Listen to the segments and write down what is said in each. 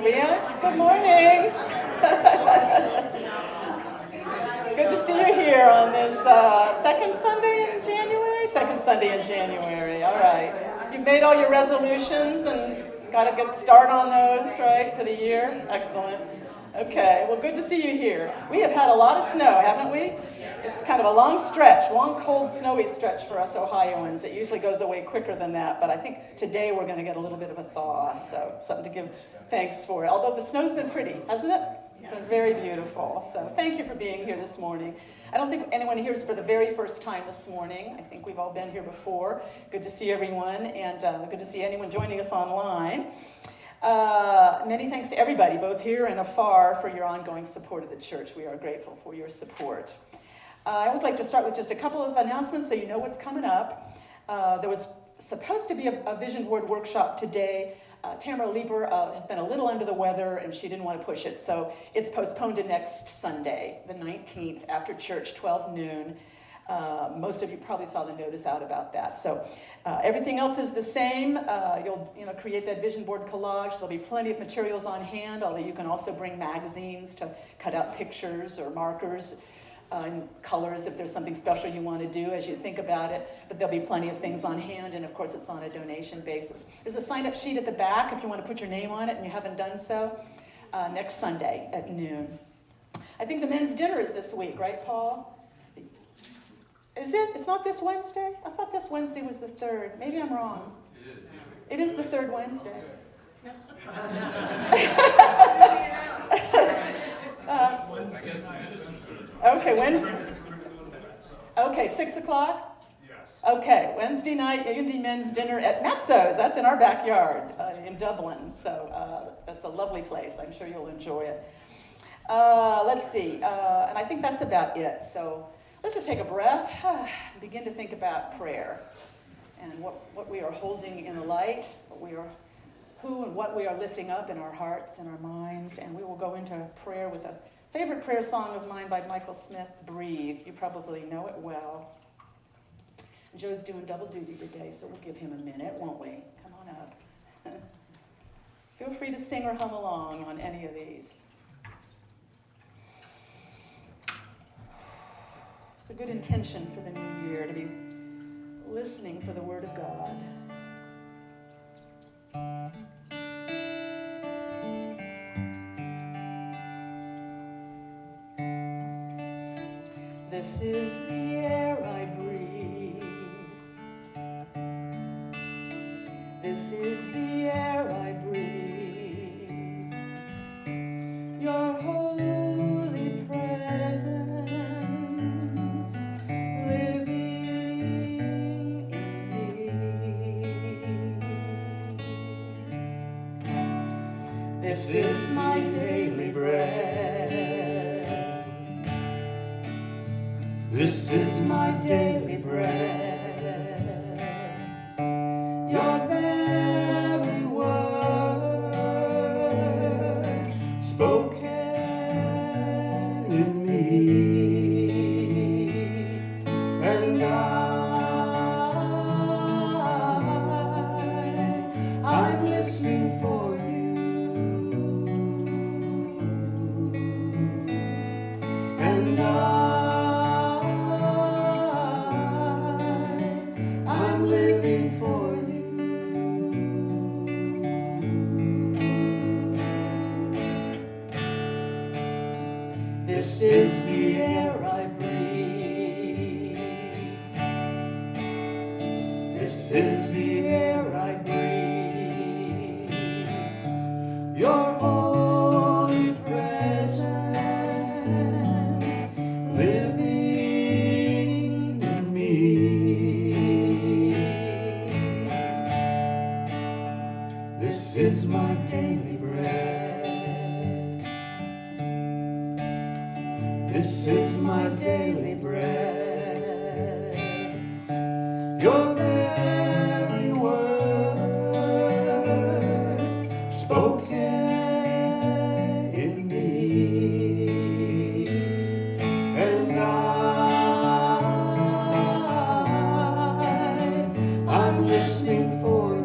Leah, good morning. Good to see you here on this second Sunday in January? Second Sunday in January, all right. You've made all your resolutions and got a good start on those, right, for the year? Excellent. Okay, well, good to see you here. We have had a lot of snow, haven't we? It's kind of a long stretch, long, cold, snowy stretch for us Ohioans. It usually goes away quicker than that, but I think today we're going to get a little bit of a thaw, so something to give thanks for. Although the snow's been pretty, hasn't it? It's been very beautiful, so thank you for being here this morning. I don't think anyone here is for the very first time this morning. I think we've all been here before. Good to see everyone, and good to see anyone joining us online. Many thanks to everybody, both here and afar, for your ongoing support of the church. We are grateful for your support. I always like to start with just a couple of announcements so you know what's coming up. There was supposed to be a vision board workshop today. Tamara Lieber has been a little under the weather and she didn't want to push it, so it's postponed to next Sunday, the 19th, after church, 12 noon. Most of you probably saw the notice out about that. So everything else is the same. You'll create that vision board collage. There'll be plenty of materials on hand, although you can also bring magazines to cut out pictures or markers and colors if there's something special you want to do as you think about it. But there'll be plenty of things on hand, and of course it's on a donation basis. There's a sign-up sheet at the back if you want to put your name on it and you haven't done so. Next Sunday at noon. I think the men's dinner is this week, right, Paul? Is it? It's not this Wednesday? I thought this Wednesday was the 3rd. Maybe I'm wrong. It is the 3rd Wednesday. Okay, Wednesday. Okay, 6 o'clock? Yes. Okay, Wednesday night, Unity Men's Dinner at Matzo's. That's in our backyard in Dublin. So that's a lovely place. I'm sure you'll enjoy it. Let's see. And I think that's about it. So let's just take a breath and begin to think about prayer and what we are holding in the light, who and what we are lifting up in our hearts and our minds. And we will go into prayer with a favorite prayer song of mine by Michael Smith, Breathe. You probably know it well. Joe's doing double duty today, so we'll give him a minute, won't we? Come on up. Feel free to sing or hum along on any of these. It's a good intention for the new year to be listening for the Word of God. This is the air I breathe. This is the air I breathe. Your holy presence living in me. This is my daily bread. This is my daily bread. Your very word spoken in me, and I'm listening for you, and I'm living for you. This is the air I breathe. This is the air I breathe. Your holy presence living in me. This is my daily bread. This is my daily bread. Your very word spoken in me, and I'm listening for you.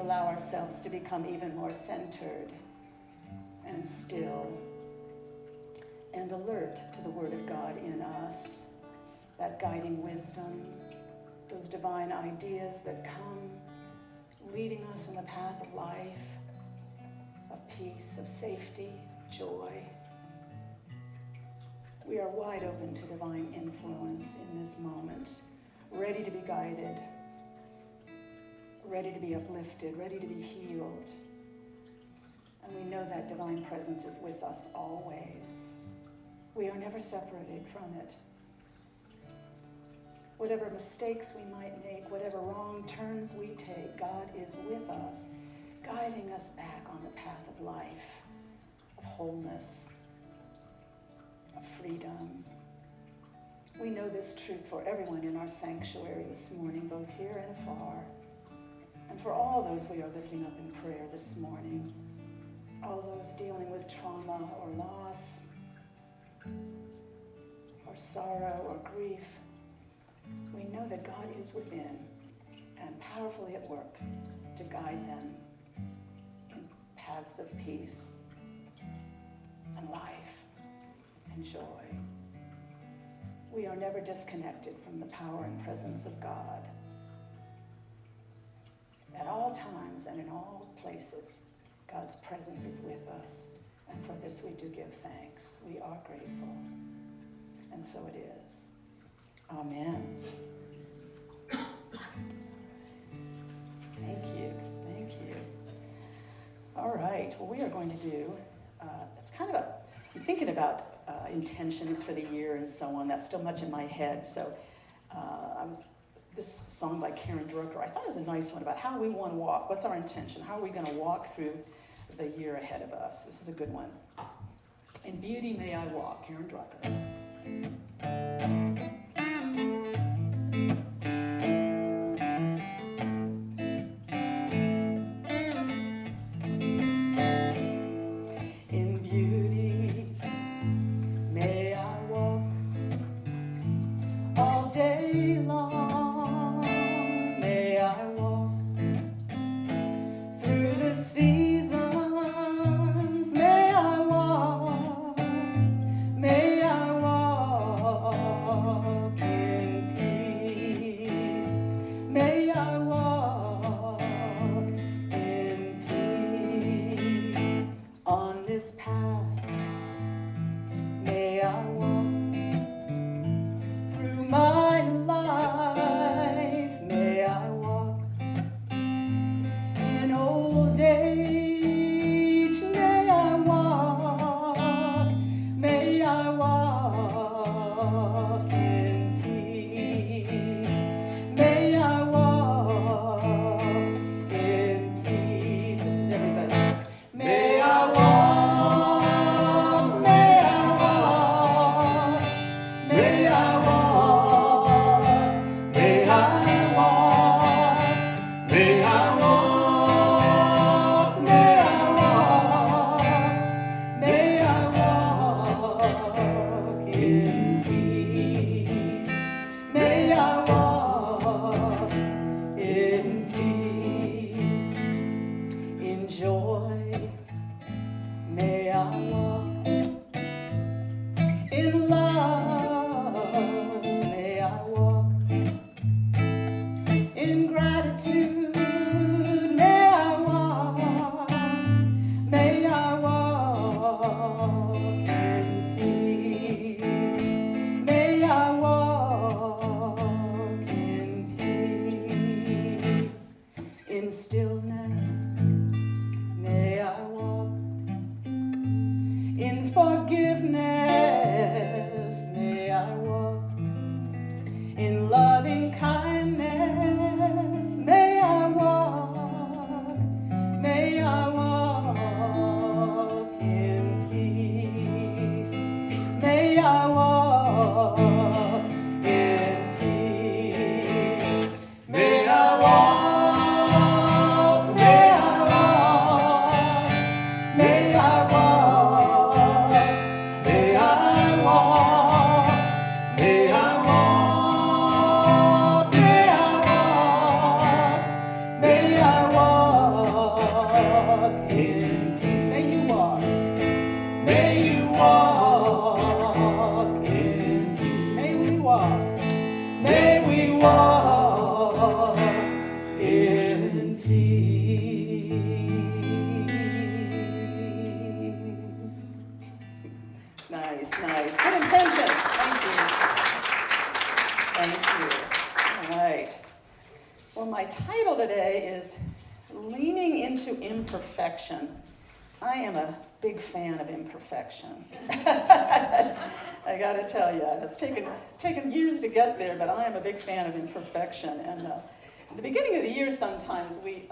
allow ourselves to become even more centered and still and alert to the Word of God in us, that guiding wisdom, those divine ideas that come leading us in the path of life, of peace, of safety, joy. We are wide open to divine influence in this moment, ready to be guided, ready to be uplifted, ready to be healed. And we know that divine presence is with us always. We are never separated from it. Whatever mistakes we might make, whatever wrong turns we take, God is with us, guiding us back on the path of life, of wholeness, of freedom. We know this truth for everyone in our sanctuary this morning, both here and afar, and for all those we are lifting up in prayer this morning, all those dealing with trauma or loss, or sorrow or grief. We know that God is within and powerfully at work to guide them in paths of peace and life and joy. We are never disconnected from the power and presence of God. At all times and in all places, God's presence is with us, and for this we do give thanks. We are grateful, and so it is. Amen. Thank you. Thank you. All right. Well, we are going to do, it's kind of I'm thinking about intentions for the year and so on. That's still much in my head. So this song by Karen Drucker, I thought it was a nice one about how we want to walk. What's our intention? How are we going to walk through the year ahead of us? This is a good one. In beauty may I walk, Karen Drucker. May I walk is leaning into imperfection. I am a big fan of imperfection. I got to tell you, it's taken years to get there, but I am a big fan of imperfection. And at the beginning of the year, sometimes we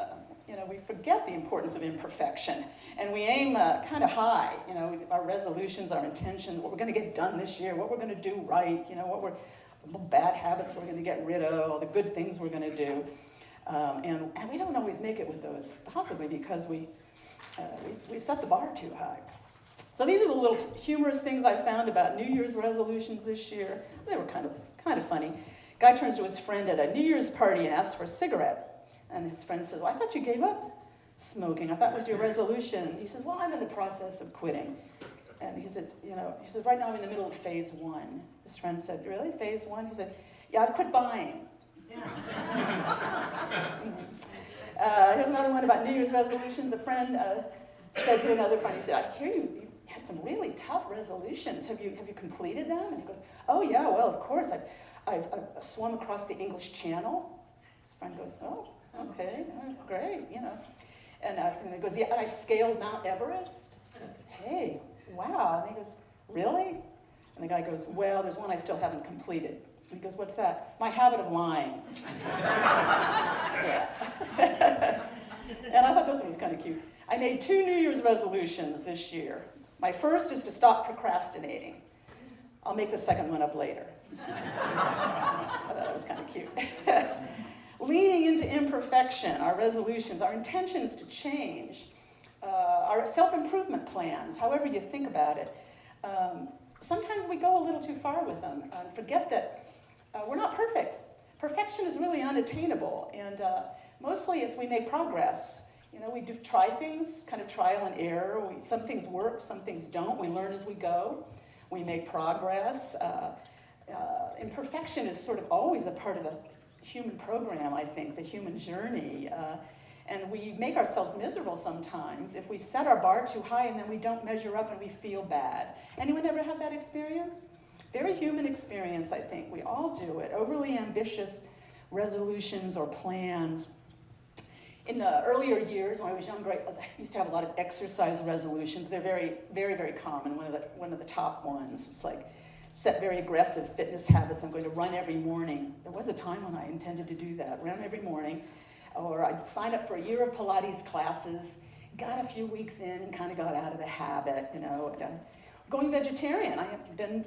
forget the importance of imperfection, and we aim kind of high. Our resolutions, our intentions, what we're going to get done this year, what we're going to do right. What bad habits we're going to get rid of, all the good things we're going to do, and we don't always make it with those, possibly because we set the bar too high. So these are the little humorous things I found about New Year's resolutions this year. They were kind of funny. Guy turns to his friend at a New Year's party and asks for a cigarette. And his friend says, well, I thought you gave up smoking. I thought it was your resolution. He says, well, I'm in the process of quitting. And he said, right now I'm in the middle of phase 1. His friend said, really, phase 1? He said, yeah, I've quit buying. Here's another one about New Year's resolutions. A friend said to another friend, he said, I hear you had some really tough resolutions. Have you completed them? And he goes, oh yeah, well, of course. I've swum across the English Channel. His friend goes, oh, okay, great, And he goes, yeah, and I scaled Mount Everest. And I said, hey, wow. And he goes, really? And the guy goes, well, there's one I still haven't completed. And he goes, what's that? My habit of lying. And I thought this one was kind of cute. I made 2 New Year's resolutions this year. My first is to stop procrastinating. I'll make the second one up later. I thought that was kind of cute. Leaning into imperfection, our resolutions, our intentions to change, our self-improvement plans, however you think about it. Sometimes we go a little too far with them and forget that we're not perfect. Perfection is really unattainable, and mostly we make progress. We do try things, kind of trial and error. Some things work, some things don't. We learn as we go. We make progress. Imperfection is sort of always a part of the human program, I think, the human journey. And we make ourselves miserable sometimes if we set our bar too high and then we don't measure up and we feel bad. Anyone ever have that experience? Very human experience, I think. We all do it. Overly ambitious resolutions or plans. In the earlier years, when I was younger, I used to have a lot of exercise resolutions. They're very, very, very common. One of the top ones. It's like set very aggressive fitness habits. I'm going to run every morning. There was a time when I intended to do that, run every morning. Or I'd sign up for a year of Pilates classes, got a few weeks in and kind of got out of the habit, Going vegetarian. I have been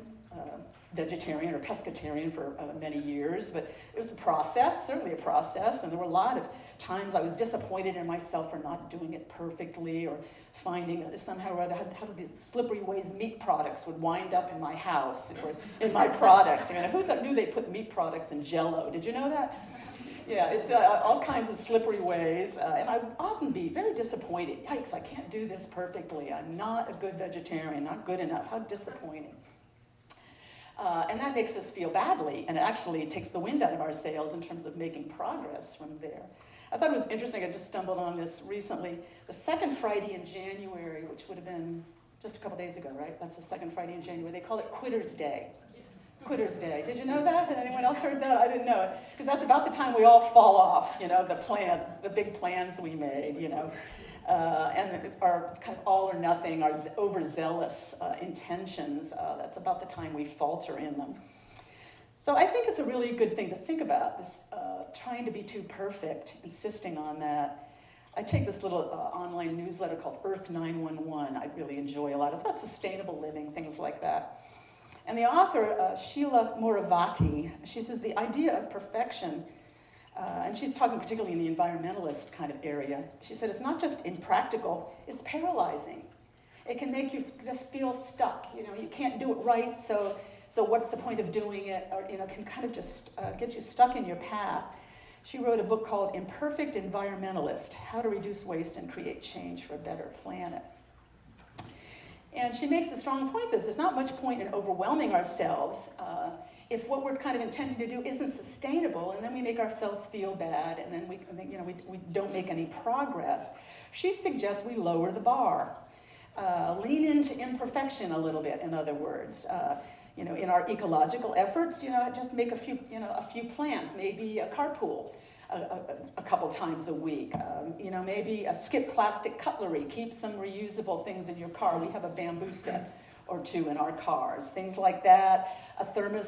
vegetarian or pescatarian for many years, but it was a process, certainly a process, and there were a lot of times I was disappointed in myself for not doing it perfectly or finding somehow or other how these slippery ways meat products would wind up in my house or in my products. Who knew they put meat products in Jell-O? Did you know that? Yeah, it's all kinds of slippery ways, and I would often be very disappointed. Yikes, I can't do this perfectly. I'm not a good vegetarian, not good enough. How disappointing. And that makes us feel badly, and it actually takes the wind out of our sails in terms of making progress from there. I thought it was interesting, I just stumbled on this recently. The second Friday in January, which would have been just a couple days ago, right? That's the second Friday in January. They call it Quitter's Day. Quitter's Day. Did you know that? Had anyone else heard that? I didn't know it. Because that's about the time we all fall off, the big plans we made, and our kind of all or nothing, our overzealous intentions, that's about the time we falter in them. So I think it's a really good thing to think about, this trying to be too perfect, insisting on that. I take this little online newsletter called Earth 911. I really enjoy a lot. It's about sustainable living, things like that. And the author, Sheila Moravati, she says the idea of perfection, and she's talking particularly in the environmentalist kind of area, she said it's not just impractical, it's paralyzing. It can make you just feel stuck. You can't do it right, so what's the point of doing it? Or, can kind of just get you stuck in your path. She wrote a book called Imperfect Environmentalist, How to Reduce Waste and Create Change for a Better Planet. And she makes the strong point that there's not much point in overwhelming ourselves if what we're kind of intending to do isn't sustainable, and then we make ourselves feel bad, and then we don't make any progress. She suggests we lower the bar, lean into imperfection a little bit. In other words, in our ecological efforts, just make a few plans, maybe a carpool. a couple times a week. Maybe skip plastic cutlery, keep some reusable things in your car. We have a bamboo set or two in our cars, things like that.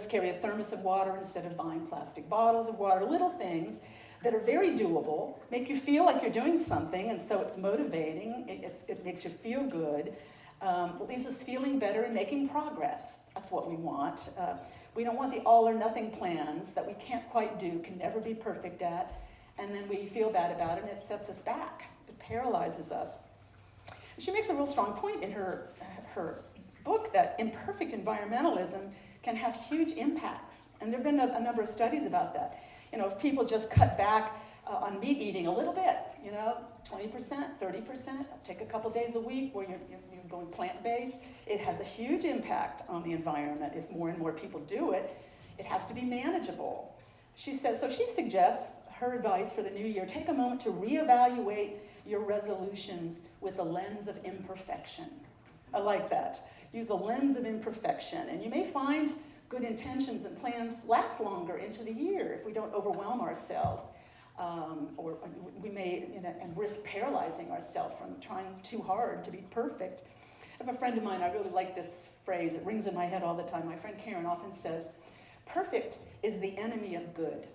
Carry a thermos of water instead of buying plastic bottles of water. Little things that are very doable, make you feel like you're doing something, and so it's motivating. It makes you feel good. It leaves us feeling better and making progress. That's what we want. We don't want the all or nothing plans that we can't quite do, can never be perfect at, and then we feel bad about it and it sets us back. It paralyzes us. She makes a real strong point in her book that imperfect environmentalism can have huge impacts. And there have been a number of studies about that. If people just cut back on meat eating a little bit, 20%, 30%, take a couple days a week where you're going plant-based, it has a huge impact on the environment. If more and more people do it, it has to be manageable. She suggests, her advice for the new year, take a moment to reevaluate your resolutions with a lens of imperfection. I like that. Use a lens of imperfection, and you may find good intentions and plans last longer into the year if we don't overwhelm ourselves, or we may and risk paralyzing ourselves from trying too hard to be perfect. I have a friend of mine, I really like this phrase, it rings in my head all the time. My friend Karen often says, perfect is the enemy of good.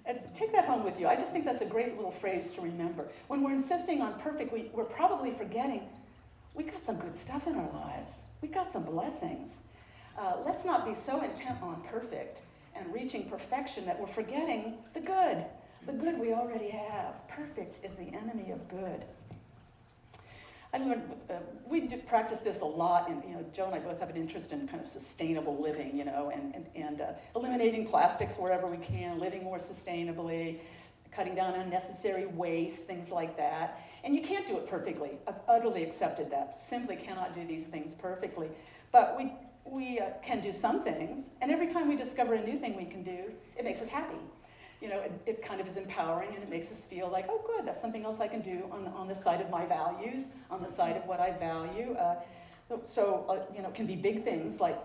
And take that home with you. I just think that's a great little phrase to remember. When we're insisting on perfect, we're probably forgetting we got some good stuff in our lives. We got some blessings. Let's not be so intent on perfect and reaching perfection that we're forgetting the good we already have. Perfect is the enemy of good. We do practice this a lot, and Joe and I both have an interest in kind of sustainable living, and eliminating plastics wherever we can, living more sustainably, cutting down unnecessary waste, things like that. And you can't do it perfectly. I've utterly accepted that. Simply cannot do these things perfectly. But we can do some things, and every time we discover a new thing we can do, it makes us happy. It kind of is empowering, and it makes us feel like, oh good, that's something else I can do on the side of my values, on the side of what I value. It can be big things like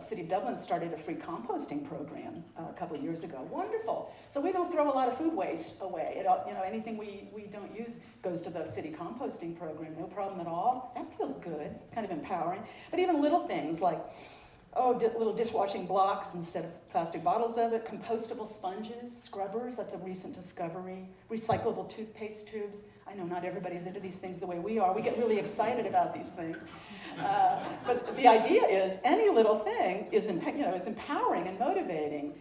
City of Dublin started a free composting program a couple of years ago. Wonderful. So we don't throw a lot of food waste away. Anything we don't use goes to the city composting program. No problem at all. That feels good. It's kind of empowering. But even little things like, little dishwashing blocks instead of plastic bottles of it, compostable sponges, scrubbers, that's a recent discovery, recyclable toothpaste tubes. I know not everybody's into these things the way we are. We get really excited about these things. But the idea is any little thing is empowering and motivating.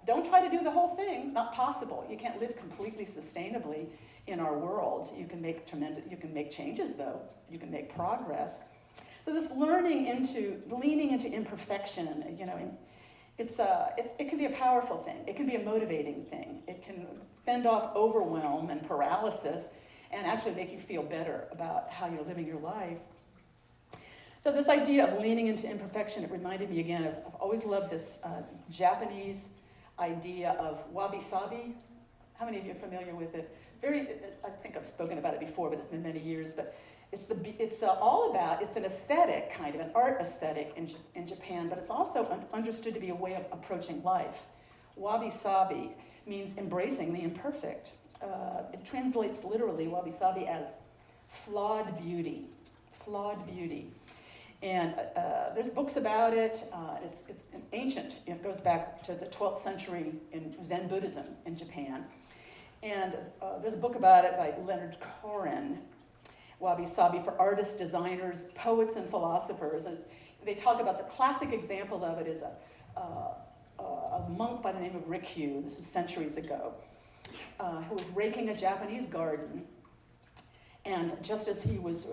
Don't try to do the whole thing, not possible. You can't live completely sustainably in our world. You can make changes though. You can make progress. So this leaning into imperfection, it can be a powerful thing. It can be a motivating thing. It can fend off overwhelm and paralysis and actually make you feel better about how you're living your life. So this idea of leaning into imperfection, it reminded me again of, I've always loved this Japanese idea of wabi-sabi. How many of you are familiar with it? I think I've spoken about it before, but it's been many years, but it's an aesthetic, kind of an art aesthetic in Japan, but it's also understood to be a way of approaching life. Wabi-sabi means embracing the imperfect. It translates literally, wabi-sabi, as flawed beauty. Flawed beauty. And there's books about it. It's ancient. It goes back to the 12th century in Zen Buddhism in Japan. And there's a book about it by Leonard Cohen, Wabi-sabi, for artists, designers, poets, and philosophers. And they talk about the classic example of it is a monk by the name of Rikyu, this is centuries ago, who was raking a Japanese garden. And just as he was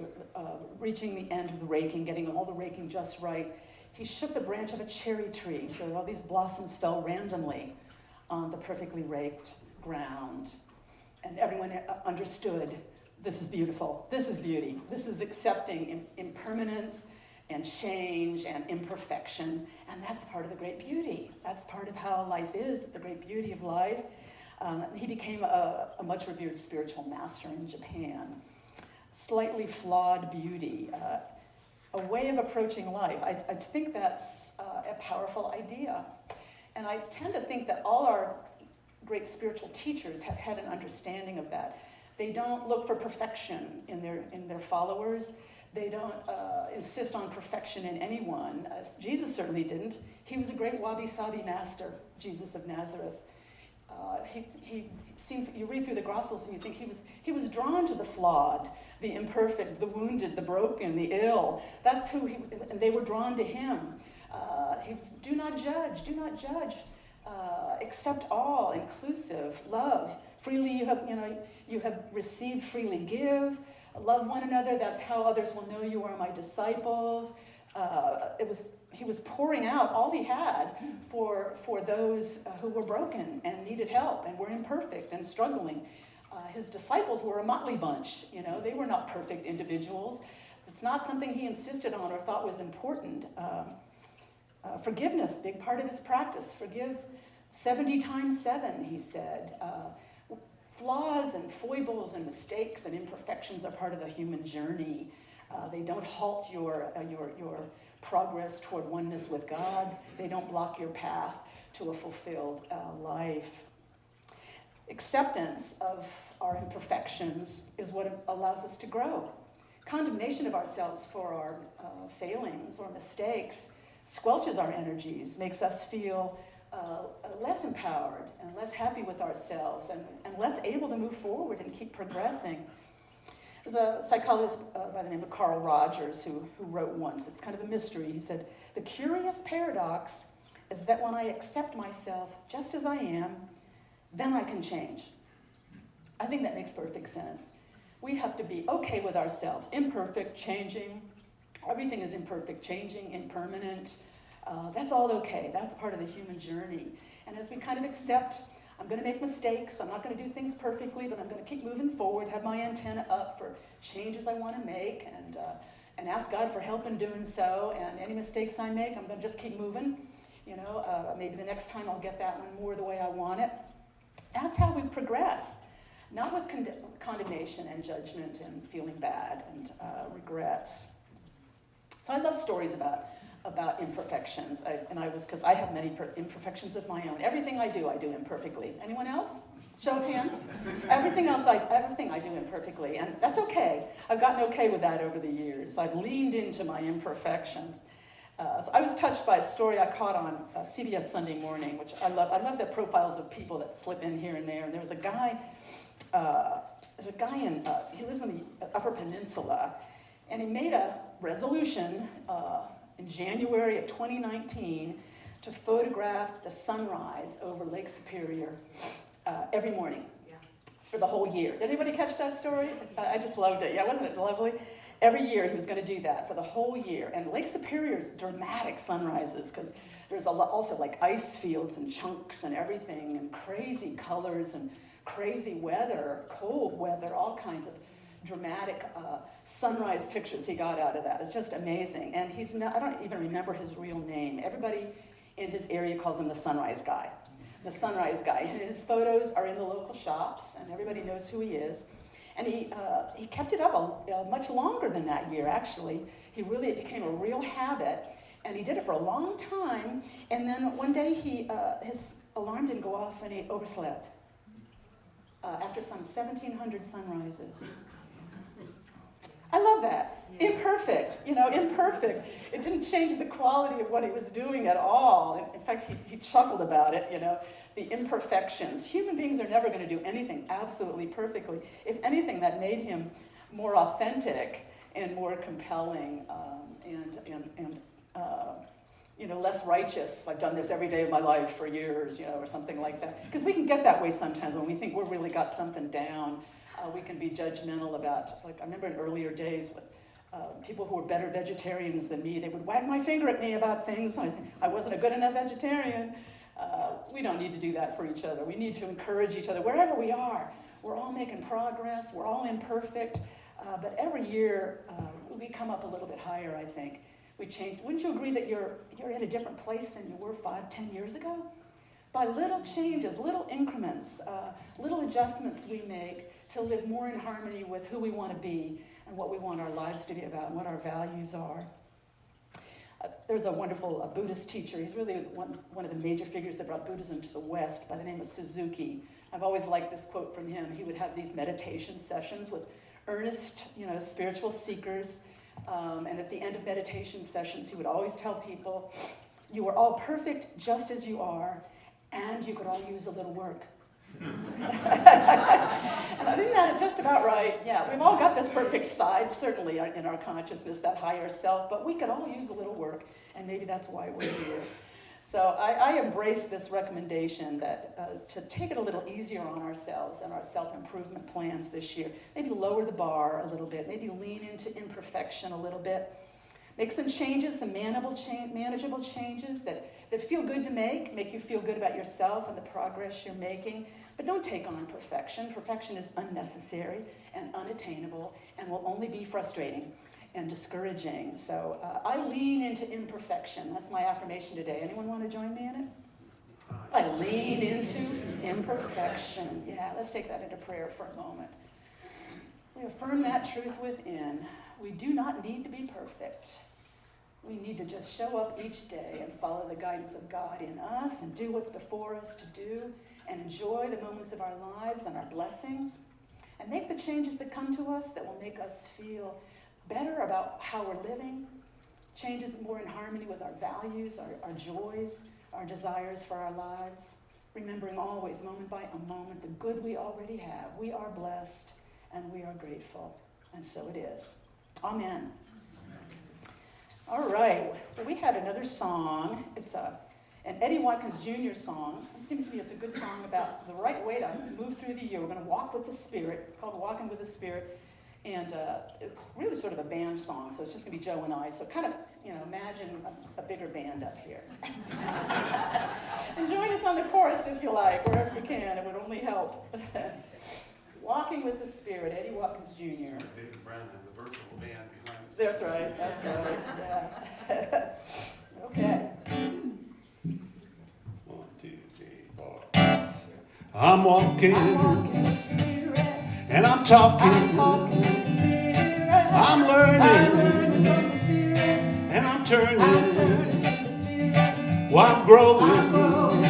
reaching the end of the raking, getting all the raking just right, he shook the branch of a cherry tree so that all these blossoms fell randomly on the perfectly raked ground. And everyone understood, this is beautiful, this is beauty, this is accepting impermanence and change and imperfection, and that's part of the great beauty. That's part of how life is, the great beauty of life. He became a much revered spiritual master in Japan. Slightly flawed beauty, a way of approaching life. I think that's a powerful idea. And I tend to think that all our great spiritual teachers have had an understanding of that. They don't look for perfection in their followers. They don't insist on perfection in anyone. Jesus certainly didn't. He was a great wabi-sabi master, Jesus of Nazareth. He seemed, you read through the Gospels and you think he was drawn to the flawed, the imperfect, the wounded, the broken, the ill. That's who and they were drawn to him. He was, do not judge, accept all, inclusive, love. Freely you have received, freely give. Love one another, that's how others will know you are my disciples. He was pouring out all he had for those who were broken and needed help and were imperfect and struggling. His disciples were a motley bunch, they were not perfect individuals. It's not something he insisted on or thought was important. Forgiveness, big part of his practice. Forgive 70 times 7, he said. Flaws and foibles and mistakes and imperfections are part of the human journey. They don't halt your progress toward oneness with God. They don't block your path to a fulfilled life. Acceptance of our imperfections is what allows us to grow. Condemnation of ourselves for our failings or mistakes squelches our energies, makes us feel less empowered and less happy with ourselves and less able to move forward and keep progressing. There's a psychologist by the name of Carl Rogers who wrote once, it's kind of a mystery. He said, "The curious paradox is that when I accept myself just as I am, then I can change." I think that makes perfect sense. We have to be okay with ourselves, imperfect, changing. Everything is imperfect, changing, impermanent. That's all okay. That's part of the human journey. And as we kind of accept, I'm going to make mistakes, I'm not going to do things perfectly, but I'm going to keep moving forward, have my antenna up for changes I want to make, and ask God for help in doing so. And any mistakes I make, I'm going to just keep moving. Maybe the next time I'll get that one more the way I want it. That's how we progress. Not with condemnation and judgment and feeling bad and regrets. So I love stories about imperfections, because I have many imperfections of my own. Everything I do imperfectly. Anyone else? Show of hands. Everything I do imperfectly, and that's okay. I've gotten okay with that over the years. I've leaned into my imperfections. So I was touched by a story I caught on CBS Sunday Morning, which I love. I love the profiles of people that slip in here and there. And there was a guy. He lives in the Upper Peninsula, and he made a resolution in January of 2019 to photograph the sunrise over Lake Superior every morning for the whole year. Did anybody catch that story? I just loved it. Yeah, wasn't it lovely? Every year he was going to do that for the whole year. And Lake Superior's dramatic sunrises, because there's also like ice fields and chunks and everything and crazy colors and crazy weather, cold weather, all kinds of dramatic sunrise pictures he got out of that. It's just amazing. And I don't even remember his real name. Everybody in his area calls him the Sunrise Guy. The Sunrise Guy. And his photos are in the local shops, and everybody knows who he is. And he kept it up much longer than that year, actually. It became a real habit, and he did it for a long time. And then one day his alarm didn't go off, and he overslept after some 1,700 sunrises. I love that. Yeah. Imperfect, imperfect. It didn't change the quality of what he was doing at all. In fact, he chuckled about it, the imperfections. Human beings are never going to do anything absolutely perfectly. If anything, that made him more authentic and more compelling and less righteous. I've done this every day of my life for years, or something like that. Because we can get that way sometimes when we think we've really got something down. We can be judgmental about, I remember in earlier days with people who were better vegetarians than me, they would wag my finger at me about things. I wasn't a good enough vegetarian. We don't need to do that for each other. We need to encourage each other wherever we are. We're all making progress. We're all imperfect. But every year, we come up a little bit higher, I think. We change. Wouldn't you agree that you're in a different place than you were 5, 10 years ago? By little changes, little increments, little adjustments we make to live more in harmony with who we want to be and what we want our lives to be about and what our values are. There's a wonderful Buddhist teacher. He's really one of the major figures that brought Buddhism to the West by the name of Suzuki. I've always liked this quote from him. He would have these meditation sessions with earnest, spiritual seekers. And at the end of meditation sessions, he would always tell people, you are all perfect just as you are, and you could all use a little work. And I think that's just about right. Yeah, we've all got this perfect side, certainly in our consciousness, that higher self, but we could all use a little work, and maybe that's why we're here. So I embrace this recommendation that to take it a little easier on ourselves and our self-improvement plans this year. Maybe lower the bar a little bit, maybe lean into imperfection a little bit. Make some changes, some manageable changes that feel good to make you feel good about yourself and the progress you're making. But don't take on perfection. Perfection is unnecessary and unattainable and will only be frustrating and discouraging. So I lean into imperfection. That's my affirmation today. Anyone want to join me in it? I lean into imperfection. Yeah, let's take that into prayer for a moment. We affirm that truth within. We do not need to be perfect. We need to just show up each day and follow the guidance of God in us and do what's before us to do and enjoy the moments of our lives and our blessings and make the changes that come to us that will make us feel better about how we're living, changes more in harmony with our values, our joys, our desires for our lives, remembering always, moment by moment, the good we already have. We are blessed and we are grateful, and so it is. Amen. All right, well, we had another song. It's an Eddie Watkins Jr. song. It seems to me it's a good song about the right way to move through the year. We're going to walk with the Spirit. It's called Walking with the Spirit. And it's really sort of a band song, so it's just going to be Joe and I. So kind of, imagine a bigger band up here. And join us on the chorus if you like, wherever you can. It would only help. Walking with the Spirit, Eddie Watkins Jr. David Brown has a virtual band behind us. That's right, yeah. Okay. 1, 2, 3, 4. I'm walking, and I'm talking, I'm learning, and I'm turning, while I'm growing,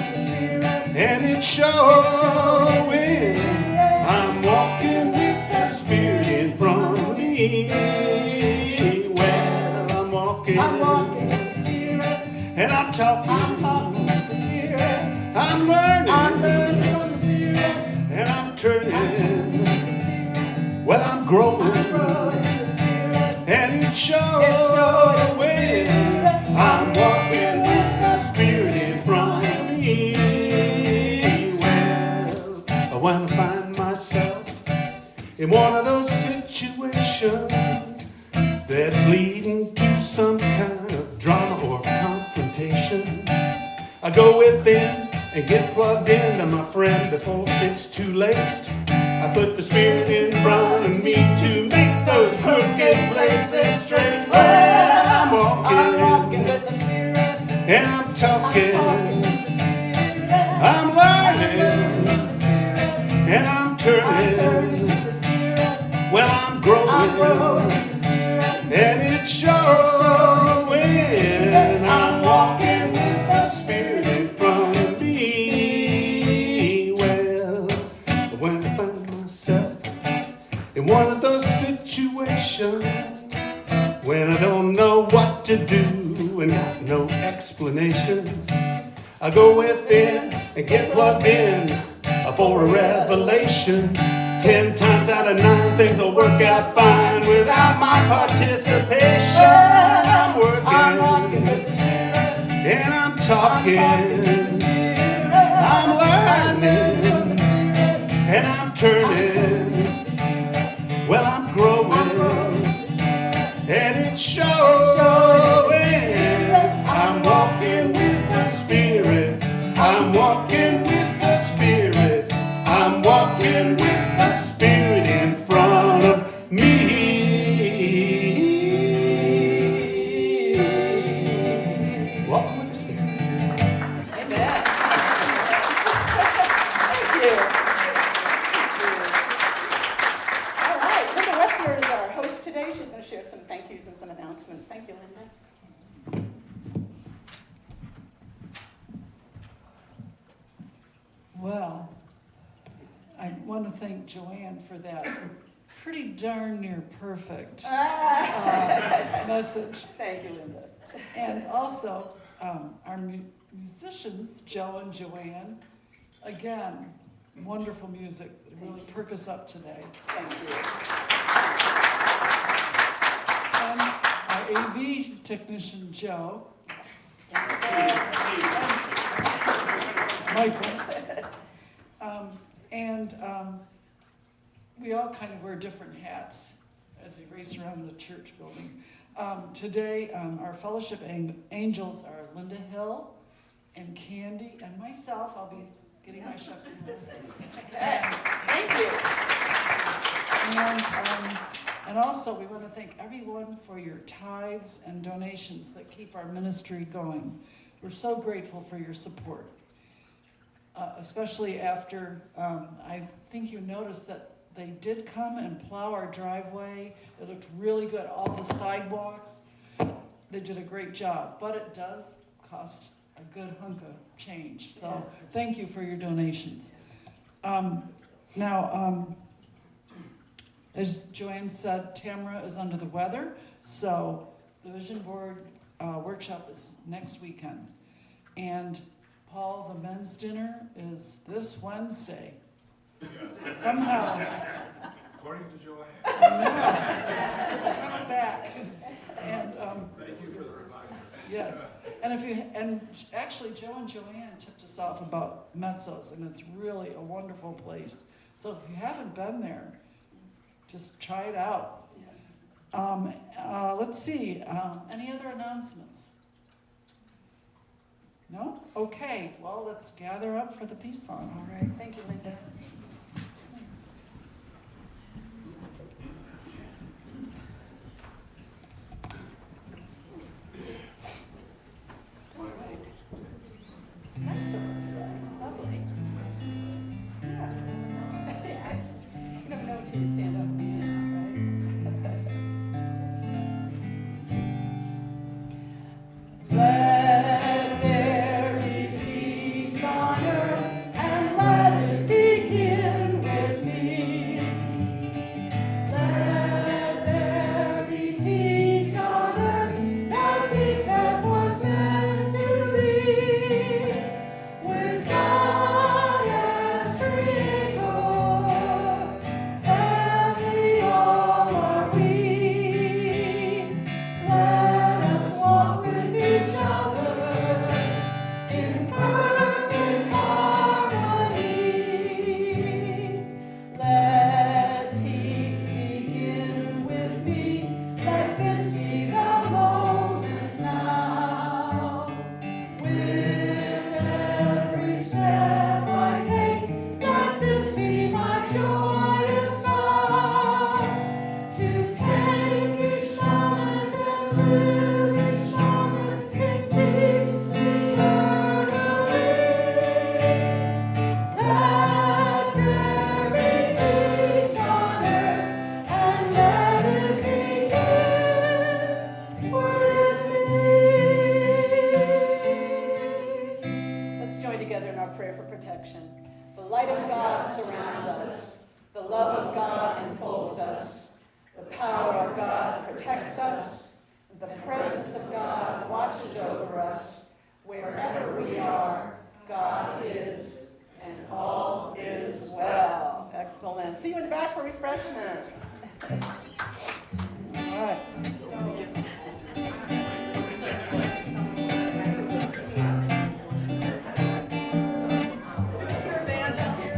and it's showing. I'm walking with the Spirit in front of me. Well, I'm walking, and I'm talking, I'm learning, and I'm turning. Well, I'm growing, and it's showing. I'm walking with the Spirit in front of me. Well, when I find myself in one of those situations that's leading to some kind of drama or confrontation, I go within and get plugged into my friend before it's too late. I put the Spirit in front of me to make those crooked places straight. Well, I'm walking and I'm talking, I'm learning and I'm turning. Well, I'm growing and it's showing. I'm walking with the Spirit in front of me. Well, when I find myself in one of those situations when I don't know what to do and got no explanations, I go within and get plugged in for a revelation. 10 times out of 9 things will work out fine without my participation. I'm working and I'm talking, I'm learning and I'm turning. Well, I'm growing and it's showing. I'm walking with the Spirit, I'm walking with the Spirit, I'm walking with the Spirit in front of me. Walking with the Spirit. Amen. Thank you. All right, Linda Wessler is our host today. She's going to share some thank yous and some announcements. Thank you, Linda. thank Joanne for that pretty darn near perfect message. Thank you, Linda. And also, our musicians, Joe and Joanne, again, wonderful music. It really perk us up today. Thank you. And our AV technician, Joe. Michael. We all kind of wear different hats as we race around the church building. Today, our fellowship angels are Linda Hill and Candy and myself. I'll be getting my shucks in. Thank you. And also, we want to thank everyone for your tithes and donations that keep our ministry going. We're so grateful for your support, especially after, I think you noticed that they did come and plow our driveway. It looked really good, all the sidewalks. They did a great job, but it does cost a good hunk of change. So thank you for your donations. As Joanne said, Tamara is under the weather, so the Vision Board workshop is next weekend. And Paul, the men's dinner is this Wednesday. Somehow. According to Joanne. It's coming back. And Thank you for the reminder. yes, and actually Joe and Joanne tipped us off about Mezzo's, and it's really a wonderful place. So if you haven't been there, just try it out. Let's see, any other announcements? No? Okay, well, let's gather up for the peace song. All right, thank you, Linda. Nice circle today. Lovely. Yeah. You never know until you stand up in the end, right? Let there be peace on earth, and let it begin with me. Let there be peace on earth, that peace that was meant to be, with God as Creator, and we all are we. Let us walk with each other in perfect harmony. Let peace begin with me. Let this be the moment now. With every step I take, let this be my joyous vow. To take each moment and live each moment in peace eternally. Let there be peace on earth, and let it begin with me. Let's join together in our prayer for protection. The light of God surrounds us. The love of God enfolds us. The power of God protects us. The presence of God watches over us. Wherever we are, God is, and all is well. Excellent. See you in the back for refreshments. All right. Your band up here.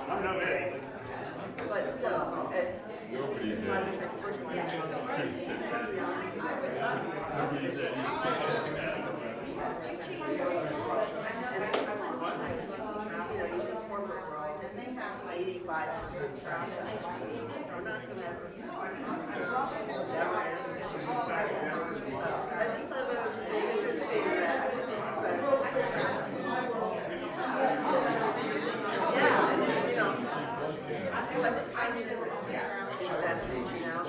I'm not ready. But still, it's not even personal. And I think sometimes, you know, in the corporate world, 85% sound. We're not gonna have. So I just thought that was interesting that, but, yeah, and then, you know, I feel like I need to, if that's reaching out.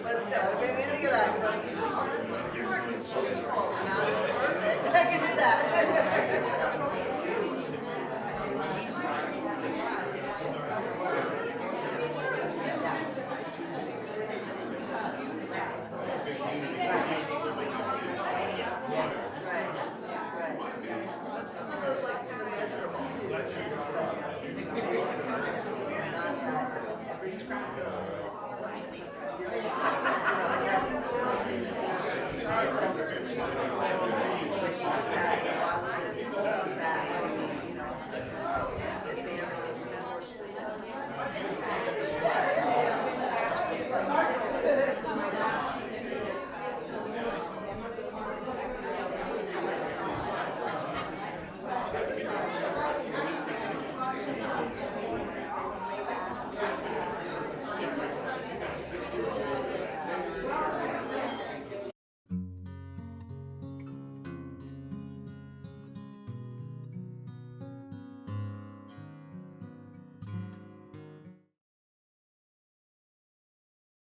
But still, maybe look at that, because I'm like, oh, that's hard to change. Not perfect. I can do that.